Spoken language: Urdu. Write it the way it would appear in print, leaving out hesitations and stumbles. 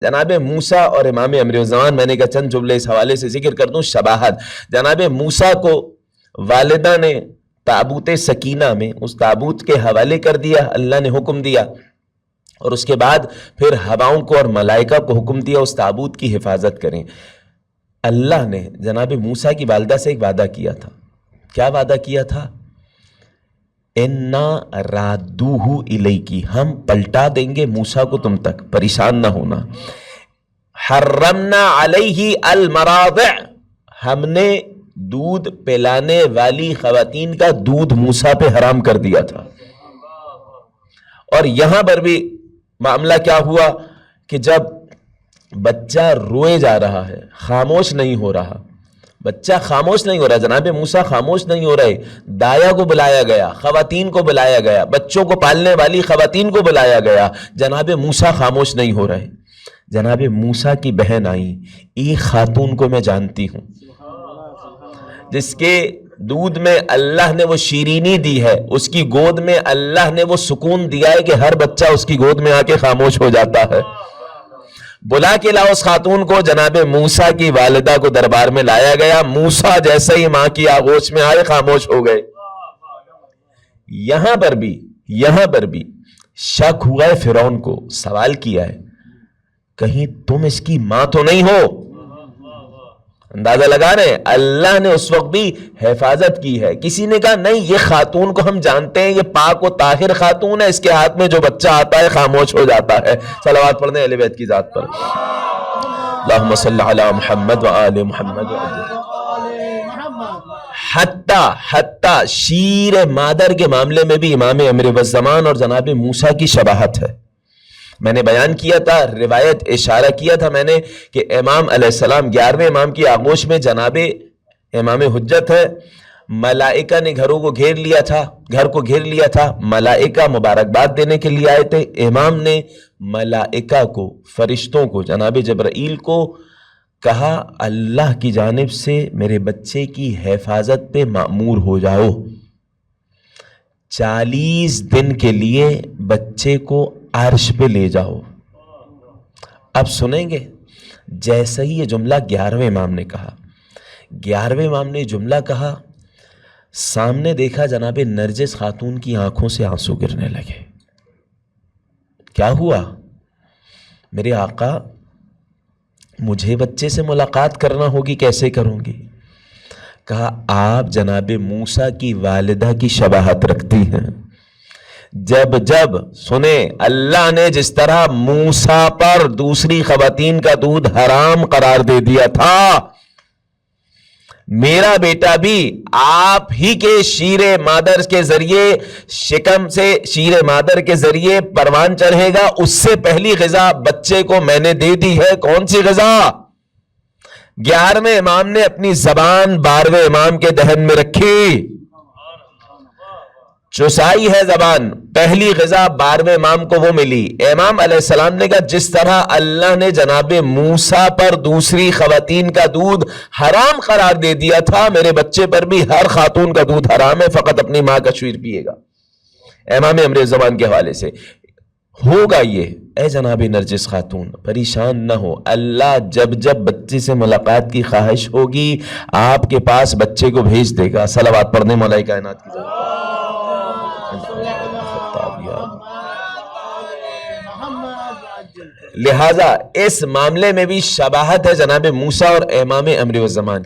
جناب موسیٰ اور امام امر الزمان، میں نے کہا چند جملے اس حوالے سے ذکر کر دوں. شباہت، جناب موسیٰ کو والدہ نے تابوت سکینہ میں اس تابوت کے حوالے کر دیا، اللہ نے حکم دیا، اور اس کے بعد پھر ہواؤں کو اور ملائکہ کو حکم دیا اس تابوت کی حفاظت کریں. اللہ نے جناب موسیٰ کی والدہ سے ایک وعدہ کیا تھا. کیا وعدہ کیا تھا؟ اِنَّا رَادُّوهُ إِلَيْكِ، ہم پلٹا دیں گے موسیٰ کو تم تک، پریشان نہ ہونا. حرمنا علیہ المراضع، ہم نے دودھ پلانے والی خواتین کا دودھ موسیٰ پہ حرام کر دیا تھا. اور یہاں پر بھی معاملہ کیا ہوا کہ جب بچہ روئے جا رہا ہے، خاموش نہیں ہو رہا، بچہ خاموش نہیں ہو رہا، جناب موسیٰ خاموش نہیں ہو رہے، دایا کو بلایا گیا، خواتین کو بلایا گیا، بچوں کو پالنے والی خواتین کو بلایا گیا، جناب موسیٰ خاموش نہیں ہو رہے. جناب موسیٰ کی بہن آئی، ایک خاتون کو میں جانتی ہوں جس کے دودھ میں اللہ نے وہ شیرینی دی ہے، اس کی گود میں اللہ نے وہ سکون دیا ہے کہ ہر بچہ اس کی گود میں آ کے خاموش ہو جاتا ہے. بلا کے لاؤ اس خاتون کو. جناب موسیٰ کی والدہ کو دربار میں لایا گیا. موسیٰ جیسے ہی ماں کی آغوش میں آئے خاموش ہو گئے. یہاں پر بھی شک ہوا ہے فرعون کو، سوال کیا ہے کہیں تم اس کی ماں تو نہیں ہو؟ اندازہ لگا رہے ہیں، اللہ نے اس وقت بھی حفاظت کی ہے. کسی نے کہا نہیں، یہ خاتون کو ہم جانتے ہیں، یہ پاک و طاہر خاتون ہے، اس کے ہاتھ میں جو بچہ آتا ہے خاموش ہو جاتا ہے. صلوات پڑھنے اہل بیت کی ذات پر. اللہم صلی علی محمد و آل محمد. حتی شیر مادر کے معاملے میں بھی امام امر الزمان اور جناب موسیٰ کی شباہت ہے. میں نے بیان کیا تھا، روایت اشارہ کیا تھا میں نے کہ امام علیہ السلام 11ویں امام کی آغوش میں جناب امام حجت ہے، ملائکہ نے گھر کو گھیر لیا تھا. ملائکہ مبارکباد دینے کے لیے آئے تھے. امام نے ملائکہ کو، فرشتوں کو، جناب جبرائیل کو کہا اللہ کی جانب سے میرے بچے کی حفاظت پہ مأمور ہو جاؤ، 40 دن کے لیے بچے کو عرش پہ لے جاؤ. اب سنیں گے جیسے ہی یہ جملہ 11ویں امام نے کہا، 11ویں امام نے جملہ کہا، سامنے دیکھا جناب نرجس خاتون کی آنکھوں سے آنسو گرنے لگے. کیا ہوا؟ میرے آقا مجھے بچے سے ملاقات کرنا ہوگی، کیسے کروں گی؟ کہا آپ جناب موسیٰ کی والدہ کی شباہت رکھتی ہیں. جب سنیں، اللہ نے جس طرح موسیٰ پر دوسری خواتین کا دودھ حرام قرار دے دیا تھا، میرا بیٹا بھی آپ ہی کے شیر مادر کے ذریعے، شکم سے شیر مادر کے ذریعے پروان چڑھے گا. اس سے پہلی غذا بچے کو میں نے دے دی ہے. کون سی غذا؟ 11ویں امام نے اپنی زبان 12ویں امام کے دہن میں رکھی، چسائی ہے زبان. پہلی غذا 12ویں امام کو وہ ملی. امام علیہ السلام نے کہا جس طرح اللہ نے جناب موسیٰ پر دوسری خواتین کا دودھ حرام قرار دے دیا تھا، میرے بچے پر بھی ہر خاتون کا دودھ حرام ہے، فقط اپنی ماں کا شیر پیے گا. امام امر الزمان کے حوالے سے ہوگا یہ. اے جناب نرجس خاتون پریشان نہ ہو، اللہ جب بچے سے ملاقات کی خواہش ہوگی آپ کے پاس بچے کو بھیج دے گا. صلوات پڑھنے مولا کائنات کی ذات. لہٰذا اس معاملے میں بھی شباہت ہے جناب موسیٰ اور امام امر الزمان.